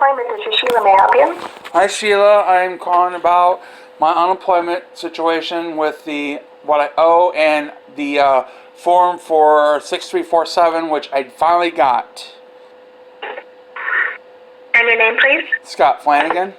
Unemployment. This is Sheila. May I help you? Hi Sheila, I'm calling about my unemployment situation with the what I owe and the form for 6347, which I finally got. And your name, please? Scott Flanagan.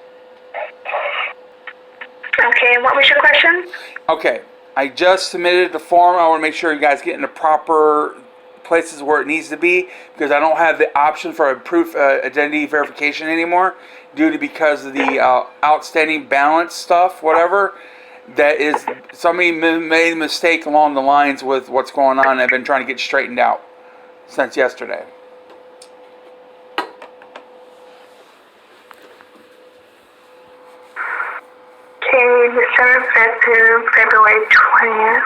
Okay, and what was your question? Okay, I just submitted the form. I want to make sure you guys get in the proper places where it needs to be, because I don't have the option for a proof identity verification anymore because of the outstanding balance stuff, whatever. That is, somebody made a mistake along the lines with what's going on. I've been trying to get straightened out since yesterday. Okay, December 5th to February 20th.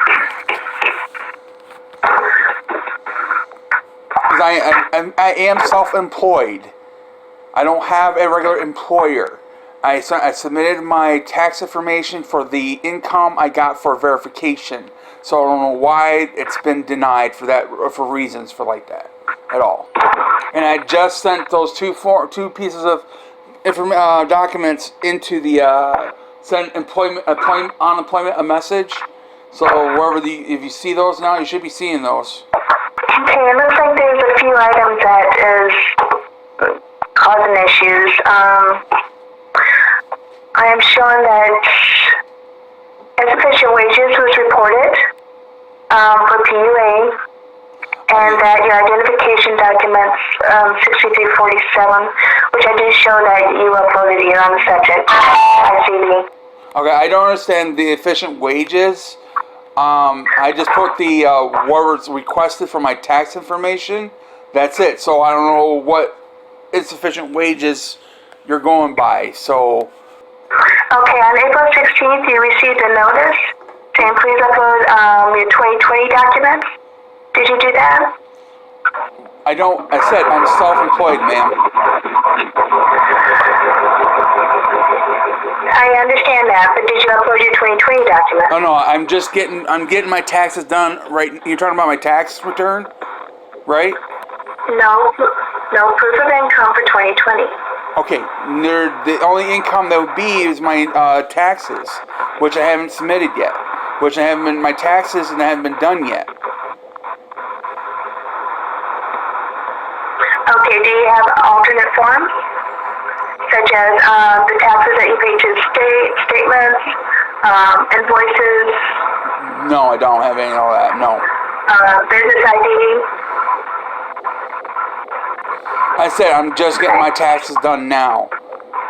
I am self-employed. I don't have a regular employer. I submitted my tax information for the income I got for verification. So I don't know why it's been denied for reasons like that at all. And I just sent those two pieces of documents into the send unemployment a message. So if you see those now, you should be seeing those. Okay, it looks like there's a few items that is causing issues. I am showing that insufficient wages was reported for PUA, and that your identification documents 6347, which I do show that you uploaded here on the subject. I see the. Okay, I don't understand the efficient wages. I just put the words requested for my tax information. That's it. So I don't know what insufficient wages you're going by. So. Okay, on April 16th, you received a notice saying please upload your 2020 documents. Did you do that? I said I'm self-employed, ma'am. I understand that, but did you upload your 2020 documents? Oh no, I'm getting my taxes done right. You're talking about my tax return, right? No proof of income for 2020. Okay, the only income that would be is my taxes, which I haven't submitted yet, my taxes and haven't been done yet. Okay, do you have alternate forms, such as the taxes that you pay to statements, invoices? No, I don't have any of all that, no. Business ID? I said I'm just getting my taxes done now.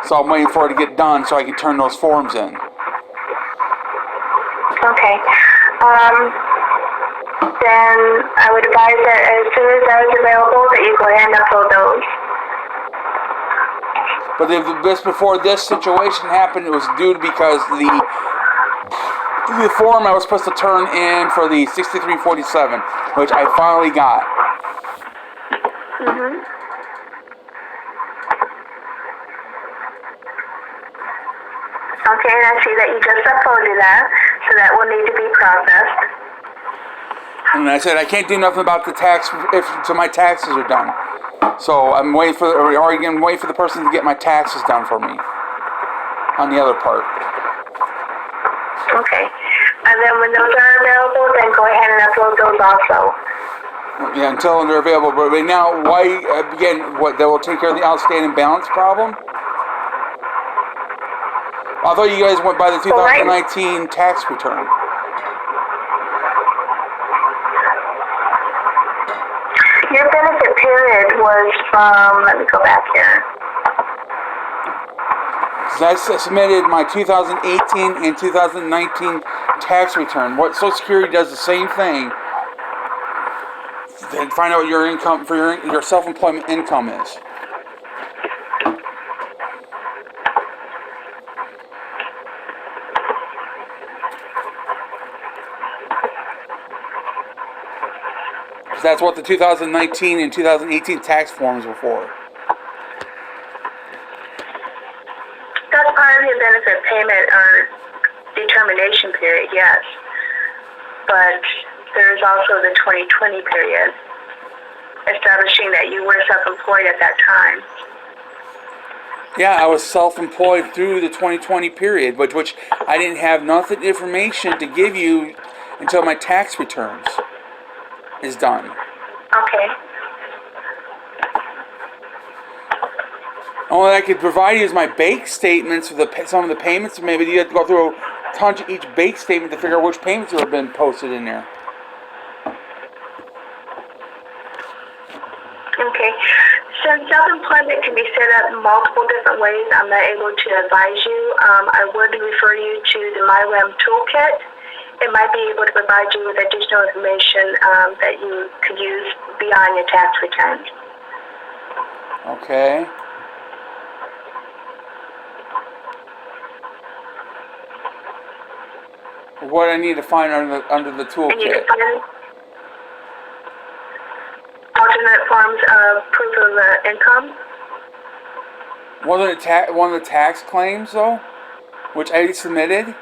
So I'm waiting for it to get done so I can turn those forms in. Okay. Then I would advise that as soon as that is available, that you go ahead and upload those. But before this situation happened, it was due to because the form I was supposed to turn in for the 6347, which I finally got. Mm-hmm. Okay, and I see that you just uploaded that, so that will need to be processed. And I said I can't do nothing about the tax till my taxes are done. So I'm waiting for the person to get my taxes done for me on the other part. Okay, and then when those are available, then go ahead and upload those also. Yeah, until they're available. But right now, why again? What, that will take care of the outstanding balance problem? I thought you guys went by the 2019 tax return. Your benefit period was from, let me go back here. So I submitted my 2018 and 2019 tax return. What Social Security does the same thing. Then find out what your income for your self-employment income is. That's what the 2019 and 2018 tax forms were for. That's part of your benefit payment or determination period, yes. But there's also the 2020 period, establishing that you were self-employed at that time. Yeah, I was self-employed through the 2020 period, which I didn't have nothing information to give you until my tax returns is done. Okay. All I could provide you is my bank statements for some of the payments. Maybe you have to go through a bunch of each bank statement to figure out which payments have been posted in there. Okay. Since self-employment can be set up multiple different ways, I'm not able to advise you. I would refer you to the MyRem toolkit. It might be able to provide you with additional information that you could use beyond your tax return. Okay. What I need to find under the And you toolkit. can find alternate forms of proof of income. Wasn't it one of the tax claims though, which I submitted?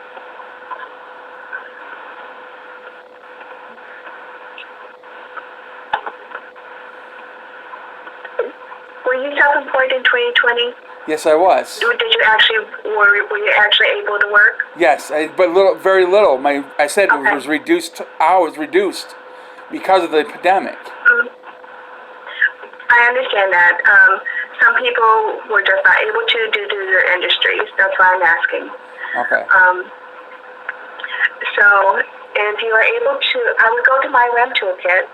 Were you self-employed in 2020? Yes, I was. Did you actually were you actually able to work? Yes, but very little. I said Okay. it was reduced. Hours reduced because of the pandemic. I understand that. Some people were just not able to due to their industries. That's why I'm asking. Okay. So if you are able to, I would go to my REM toolkit,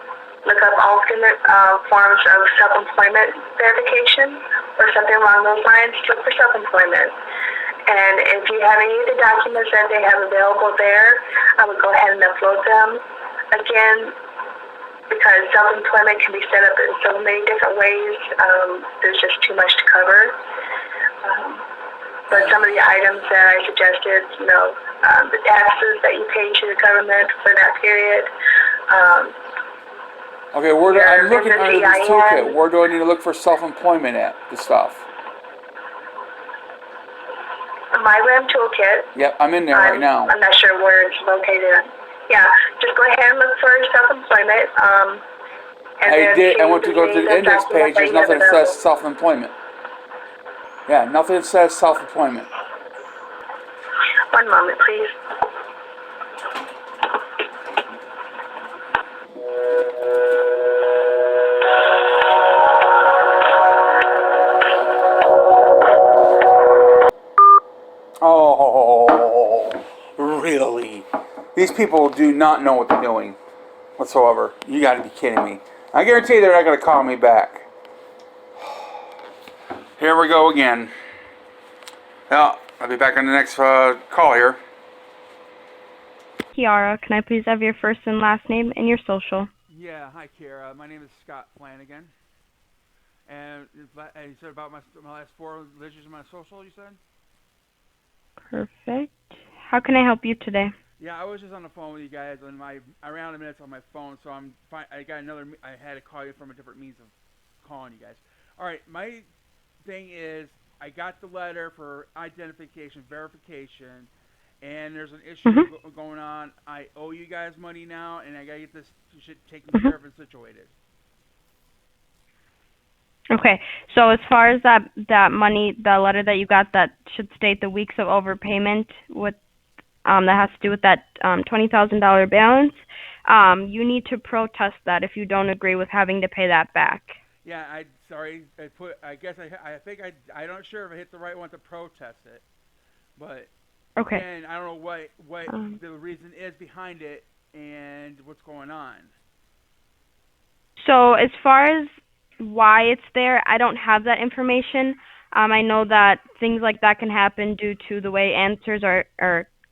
look up alternate forms of self-employment verification or something along those lines. Look for self-employment. And if you have any of the documents that they have available there, I would go ahead and upload them. Again, because self-employment can be set up in so many different ways, there's just too much to cover. But some of the items that I suggested, the taxes that you pay to the government for that period. Okay, I'm looking under this toolkit. Where do I need to look for self-employment at the stuff? My REM toolkit. Yep, I'm in there right now. I'm not sure where it's located. Yeah, just go ahead and look for self-employment. I did. I went to go to the index page. There's nothing that says self-employment. Yeah, nothing that says self-employment. One moment, please. Oh, really? These people do not know what they're doing whatsoever. You got to be kidding me. I guarantee they're not going to call me back. Here we go again. Well, I'll be back on the next call here. Kiara, can I please have your first and last name and your social? Yeah, hi Kiara. My name is Scott Flanagan. And you said about my last four digits of my social, you said? Perfect. How can I help you today? Yeah, I was just on the phone with you guys, and I ran out of minutes on my phone, so I had to call you from a different means of calling you guys. All right, my thing is, I got the letter for identification verification, and there's an issue going on. I owe you guys money now, and I gotta get this shit taken care of and situated. Okay, so as far as that money, the letter that you got that should state the weeks of overpayment with that has to do with that $20,000 balance, you need to protest that if you don't agree with having to pay that back. Yeah, I'm not sure if I hit the right one to protest it, but okay. Again, I don't know what the reason is behind it and what's going on. So as far as why it's there, I don't have that information. I know that things like that can happen due to the way answers or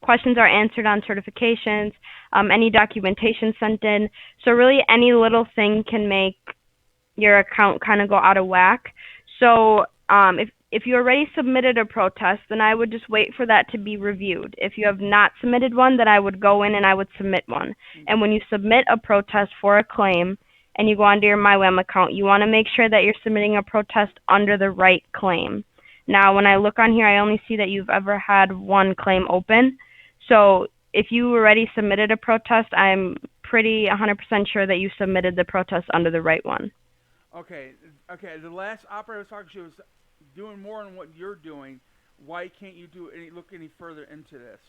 questions are answered on certifications, any documentation sent in. So really any little thing can make your account kind of go out of whack. So if you already submitted a protest, then I would just wait for that to be reviewed. If you have not submitted one, then I would go in and I would submit one. And when you submit a protest for a claim and you go onto your MyWM account, you want to make sure that you're submitting a protest under the right claim. Now, when I look on here, I only see that you've ever had one claim open. So if you already submitted a protest, I'm pretty 100% sure that you submitted the protest under the right one. Okay. The last operator I was talking to was doing more than what you're doing, why can't you look any further into this?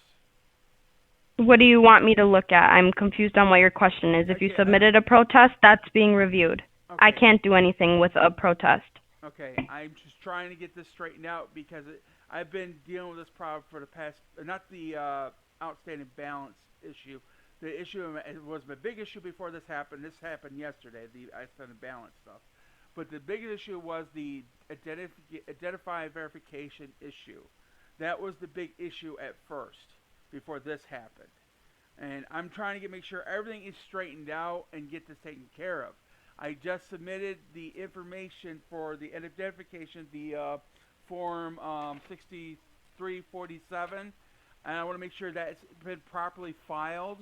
What do you want me to look at? I'm confused on what your question is. If you Okay, submitted a protest, that's being reviewed. I okay, can't do anything with a protest. okay. I'm just trying to get this straightened out because I've been dealing with this problem for the past, not the outstanding balance issue. The issue was my big issue before this happened. This happened yesterday, the outstanding balance stuff. But the biggest issue was the identify verification issue. That was the big issue at first before this happened. And I'm trying to make sure everything is straightened out and get this taken care of. I just submitted the information for the identification, the form 6347, and I want to make sure that it's been properly filed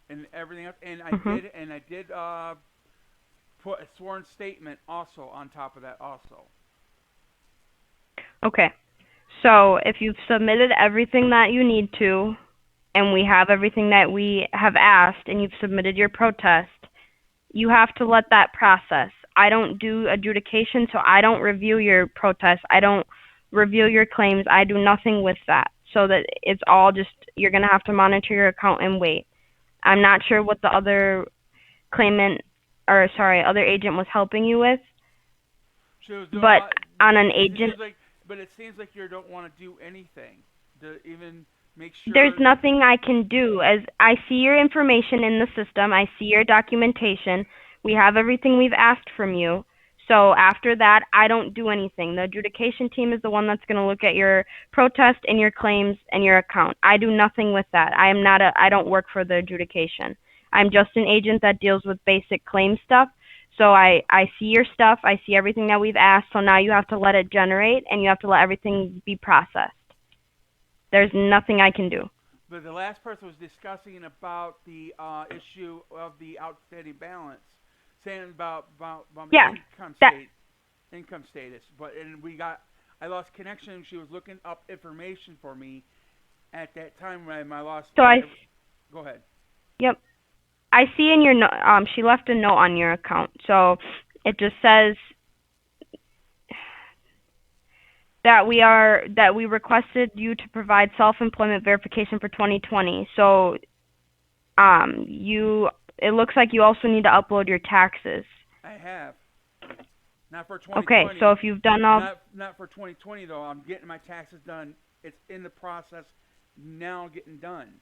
and everything else. And I did put a sworn statement also on top of that also. Okay. So if you've submitted everything that you need to, and we have everything that we have asked, and you've submitted your protest, you have to let that process. I don't do adjudication, so I don't review your protest. I don't review your claims. I do nothing with that. So that it's all just, you're going to have to monitor your account and wait. I'm not sure what the other other agent was helping you with. But on an agent... But it seems like you don't want to do anything to even make sure. There's nothing I can do. As I see your information in the system, I see your documentation. We have everything we've asked from you. So after that, I don't do anything. The adjudication team is the one that's going to look at your protest and your claims and your account. I do nothing with that. I don't work for the adjudication. I'm just an agent that deals with basic claim stuff. So I see your stuff. I see everything that we've asked. So now you have to let it generate, and you have to let everything be processed. There's nothing I can do. But the last person was discussing about the issue of the outstanding balance, saying about income status. But I lost connection. She was looking up information for me at that time when I lost. So go ahead. Yep. I see in your she left a note on your account. So it just says that we requested you to provide self-employment verification for 2020. So it looks like you also need to upload your taxes. I have. Not for 2020. Okay, so if you've done all... Not for 2020 though. I'm getting my taxes done. It's in the process now, getting done.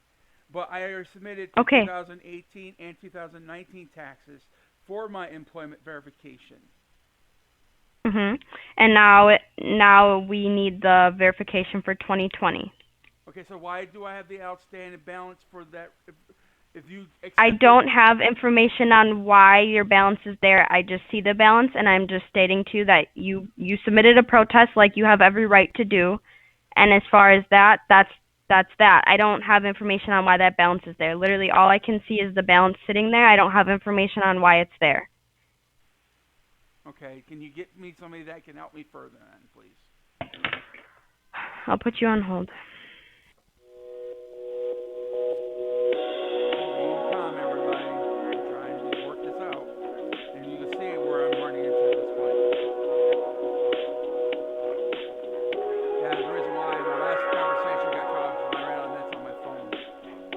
But I already submitted 2018 and 2019 taxes for my employment verification. And now we need the verification for 2020. Okay, so why do I have the outstanding balance for that? If you I don't have information on why your balance is there. I just see the balance, and I'm just stating to you that you submitted a protest like you have every right to do. And as far as that's that. I don't have information on why that balance is there. Literally, all I can see is the balance sitting there. I don't have information on why it's there. Okay, can you get me somebody that can help me further then, please? I'll put you on hold. Calm, everybody. I'm trying to work this out. And you can see where I'm running into at this point. Yeah, the reason why the last conversation got cut off is I ran on this on my phone.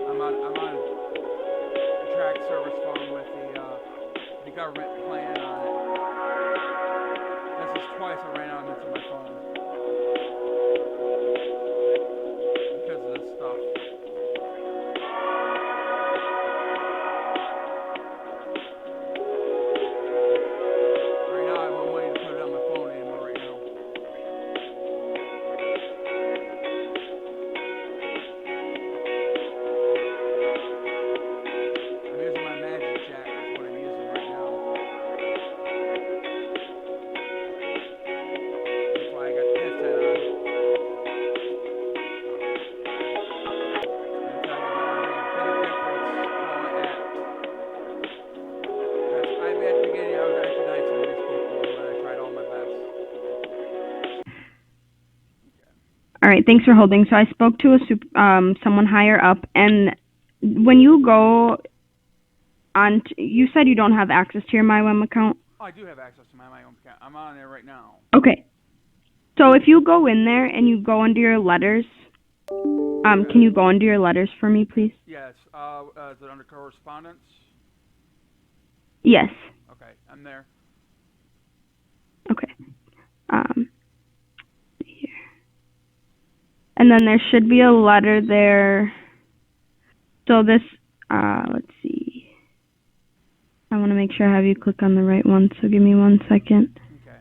I'm on a track service phone with the government plan on it. This is twice I ran on this on my phone. Because of this stuff. Right now I'm not waiting to put it on my phone anymore right now. I'm using my magic jack, that's what I'm using right now. That's why I got the headset on. I'm telling you, there's a big difference how I act. At the beginning, I was acting nice to these people, and I tried all my best. All right, thanks for holding. So I spoke to someone higher up, and when you go on, you said you don't have access to your MyWem account? Oh, I do have access to my own account. I'm on there right now. Okay. So if you go in there and you go under your letters, can you go under your letters for me, please? Yes. Is it under correspondence? Yes. Okay, I'm there. Okay. Here. And then there should be a letter there. So this, let's see. I want to make sure I have you click on the right one, so give me 1 second. Okay.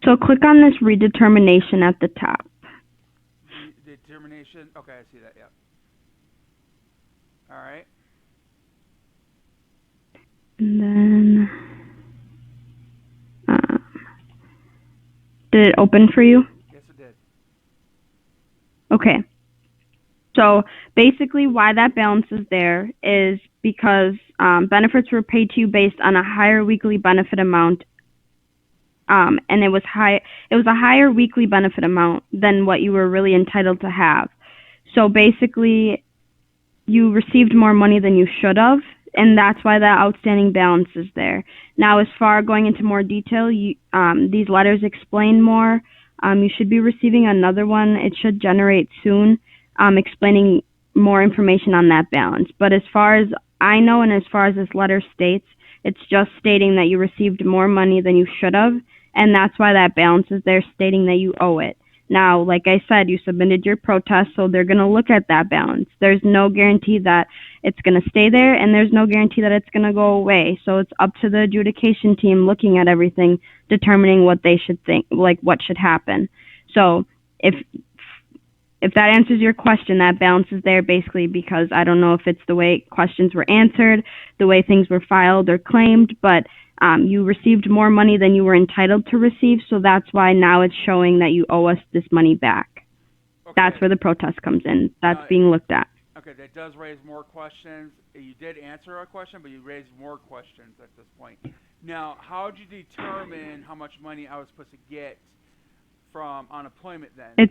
So click on this redetermination at the top. Determination. Okay, I see that. Yep. All right. And then, did it open for you? Yes, it did. Okay. So basically why that balance is there is because benefits were paid to you based on a higher weekly benefit amount, and it was a higher weekly benefit amount than what you were really entitled to have. So basically you received more money than you should have, and that's why that outstanding balance is there. Now, as far going into more detail, these letters explain more. You should be receiving another one. It should generate soon, explaining more information on that balance. But as far as I know, and as far as this letter states, it's just stating that you received more money than you should have, and that's why that balance is there, stating that you owe it. Now, like I said, you submitted your protest, so they're going to look at that balance. There's no guarantee that it's going to stay there, and there's no guarantee that it's going to go away. So it's up to the adjudication team looking at everything, determining what they should think, like what should happen. So if that answers your question, that balance is there basically because I don't know if it's the way questions were answered, the way things were filed or claimed, but you received more money than you were entitled to receive, so that's why now it's showing that you owe us this money back. Okay. That's where the protest comes in. That's being looked at. Okay, that does raise more questions. You did answer our question, but you raised more questions at this point. Now, how did you determine how much money I was supposed to get from unemployment then?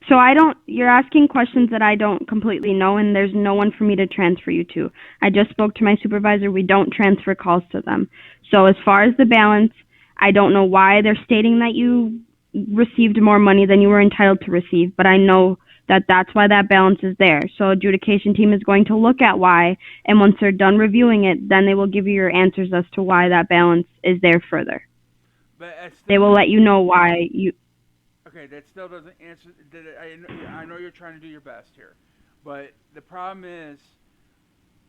So you're asking questions that I don't completely know, and there's no one for me to transfer you to. I just spoke to my supervisor. We don't transfer calls to them. So as far as the balance, I don't know why they're stating that you received more money than you were entitled to receive, but I know that that's why that balance is there. So adjudication team is going to look at why, and once they're done reviewing it, then they will give you your answers as to why that balance is there further. But they will let you know why you... Okay, that still doesn't answer. I know you're trying to do your best here, but the problem is,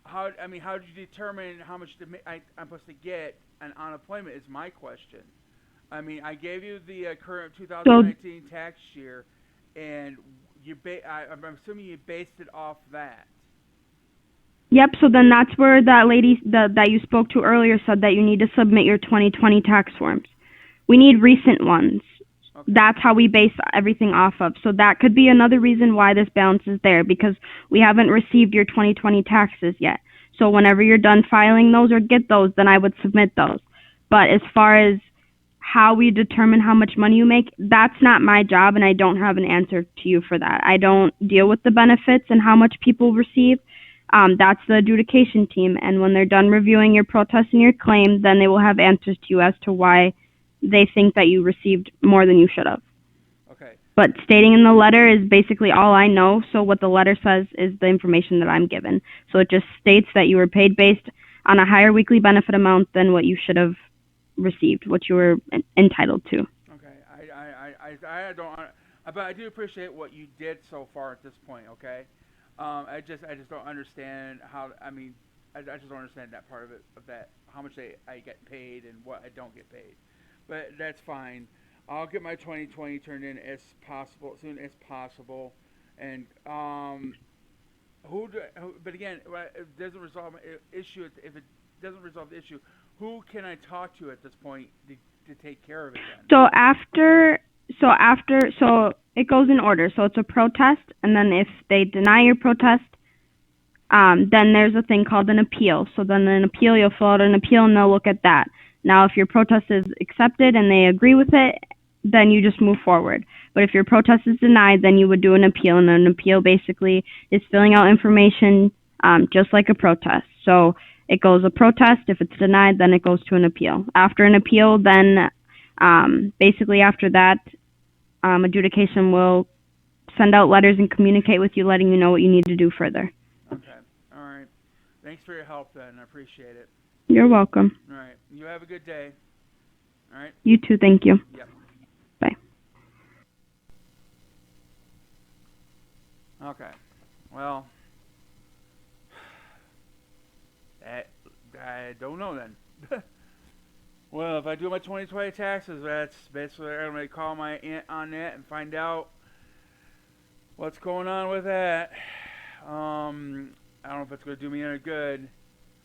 how did you determine how much I'm supposed to get on unemployment? Is my question. I mean, I gave you the current 2019 tax year, and I'm assuming you based it off that. Yep. So then that's where that lady that you spoke to earlier said that you need to submit your 2020 tax forms. We need recent ones. Okay. That's how we base everything off of. So that could be another reason why this balance is there, because we haven't received your 2020 taxes yet. So whenever you're done filing those or get those, then I would submit those. But as far as how we determine how much money you make, that's not my job, and I don't have an answer to you for that. I don't deal with the benefits and how much people receive. That's the adjudication team, and when they're done reviewing your protest and your claim, then they will have answers to you as to why they think that you received more than you should have. Okay. But stating in the letter is basically all I know, so what the letter says is the information that I'm given. So it just states that you were paid based on a higher weekly benefit amount than what you should have received, what you were entitled to. Okay. I don't, but I do appreciate what you did so far at this point, okay? I just don't understand how, I just don't understand that part of it, how much I get paid and what I don't get paid. But that's fine. I'll get my 2020 turned in as soon as possible. And but again, if it doesn't resolve the issue, if it doesn't resolve the issue, who can I talk to at this point to take care of it then? So it goes in order. So it's a protest, and then if they deny your protest, then there's a thing called an appeal. So then an appeal, you'll fill out an appeal, and they'll look at that. Now, if your protest is accepted and they agree with it, then you just move forward. But if your protest is denied, then you would do an appeal, and an appeal basically is filling out information just like a protest. So it goes a protest. If it's denied, then it goes to an appeal. After an appeal, then basically after that, adjudication will send out letters and communicate with you, letting you know what you need to do further. Okay. All right. Thanks for your help, then. I appreciate it. You're welcome. All right. You have a good day. All right. You too. Thank you. Yep. Bye. Okay. Well, I don't know then. Well, if I do my 2020 taxes, that's basically I'm going to call my aunt on that and find out what's going on with that. I don't know if it's going to do me any good.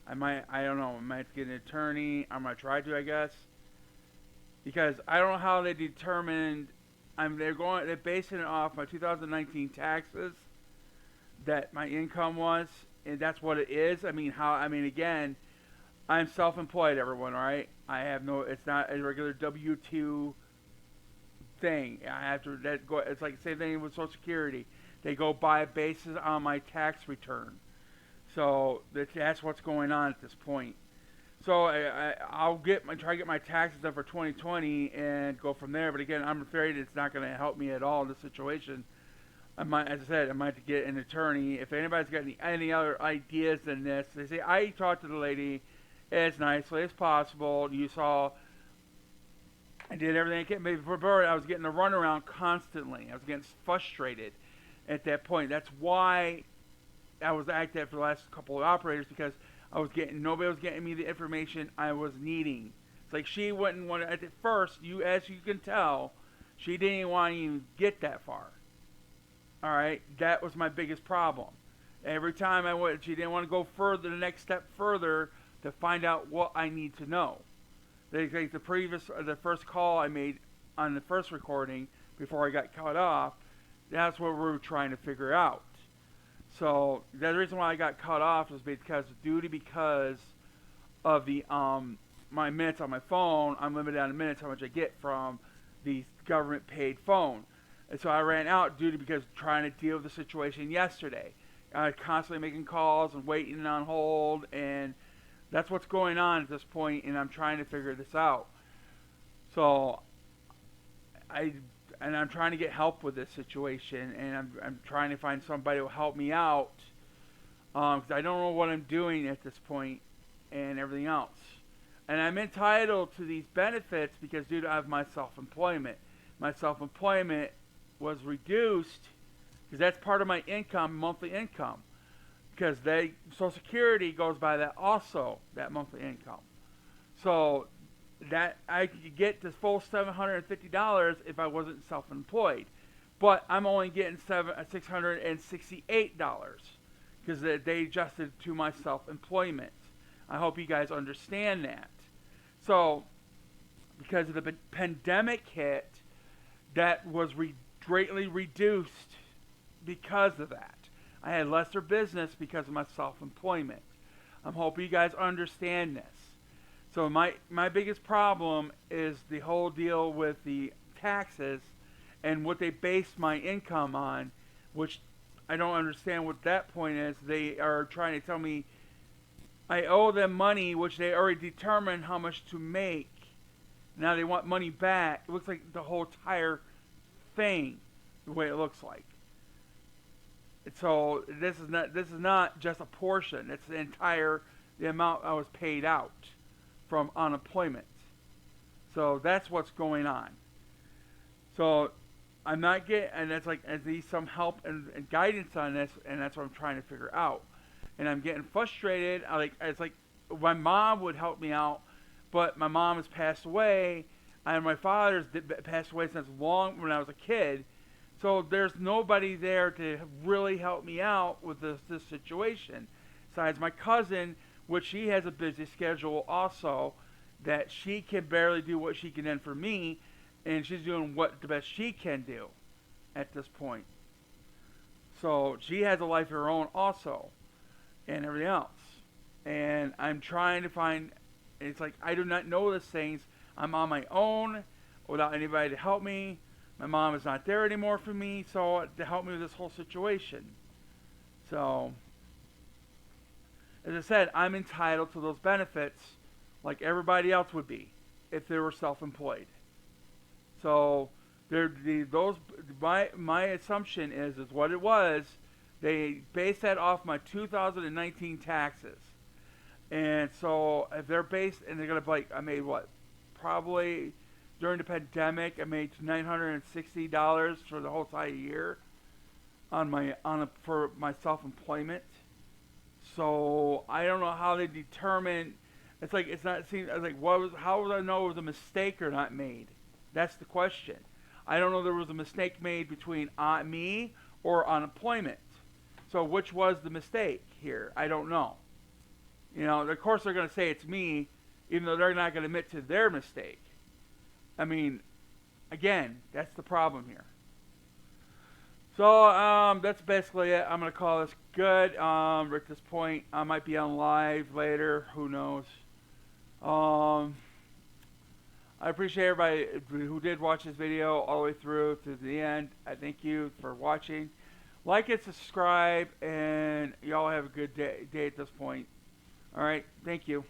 I don't know, I might get an attorney. I'm going to try to, I guess. Because I don't know how they determined, they're basing it off my 2019 taxes that my income was, and that's what it is. Again, I'm self-employed, everyone, all right? It's not a regular W-2 thing. It's like the same thing with Social Security. They go by basis on my tax return. So that's what's going on at this point. So I'll try to get my taxes done for 2020 and go from there. But again, I'm afraid it's not going to help me at all in this situation. As I said, I might get an attorney. If anybody's got any other ideas than this, they say I talked to the lady as nicely as possible. You saw I did everything I could. Before I was getting the runaround constantly. I was getting frustrated at that point. That's why I was active for the last couple of operators, because nobody was getting me the information I was needing. It's like she wouldn't want to, at first, as you can tell, she didn't want to even get that far. Alright, that was my biggest problem. Every time she didn't want to go further, the next step further, to find out what I need to know. The first call I made on the first recording, before I got cut off, that's what we were trying to figure out. So the reason why I got cut off was because of the my minutes on my phone. I'm limited on the minutes how much I get from the government paid phone, and so I ran out because trying to deal with the situation yesterday. I was constantly making calls and waiting on hold, and that's what's going on at this point, and I'm trying to figure this out. So I'm trying to get help with this situation, and I'm trying to find somebody who will help me out, because I don't know what I'm doing at this point and everything else. And I'm entitled to these benefits because due to my self-employment. My self-employment was reduced because that's part of my income, monthly income. Because Social Security goes by that also, that monthly income. So that I could get the full $750 if I wasn't self-employed. But I'm only getting $668 because they adjusted to my self-employment. I hope you guys understand that. So, because of the pandemic hit, that was greatly reduced because of that. I had lesser business because of my self-employment. I'm hoping you guys understand this. So my biggest problem is the whole deal with the taxes and what they base my income on, which I don't understand what that point is. They are trying to tell me I owe them money, which they already determined how much to make. Now they want money back. It looks like the whole entire thing, the way it looks like. So this is not just a portion. It's the amount I was paid out from unemployment. So that's what's going on. So I'm not getting, and that's like I need some help and guidance on this, and that's what I'm trying to figure out. And I'm getting frustrated. It's like my mom would help me out, but my mom has passed away, and my father's passed away since long when I was a kid. So there's nobody there to really help me out with this situation. Besides my cousin, which she has a busy schedule also, that she can barely do what she can do for me, and she's doing the best she can do at this point. So she has a life of her own also, and everything else. And I'm trying to find, it's like I do not know these things. I'm on my own, without anybody to help me. My mom is not there anymore for me, so to help me with this whole situation. So, as I said, I'm entitled to those benefits like everybody else would be if they were self-employed. So, my assumption is what it was. They based that off my 2019 taxes, and so if they're based and they're gonna be like, I made what, probably during the pandemic, I made $960 for the whole entire year for my self-employment. So I don't know how they determine. It's like it's not. Seems like how would I know it was a mistake or not made? That's the question. I don't know there was a mistake made between me or unemployment. So which was the mistake here? I don't know. Of course they're going to say it's me, even though they're not going to admit to their mistake. I mean, again, that's the problem here. So that's basically it. I'm going to call this good. At this point, I might be on live later. Who knows? I appreciate everybody who did watch this video all the way through to the end. I thank you for watching. Like and subscribe, and y'all have a good day at this point. All right, thank you.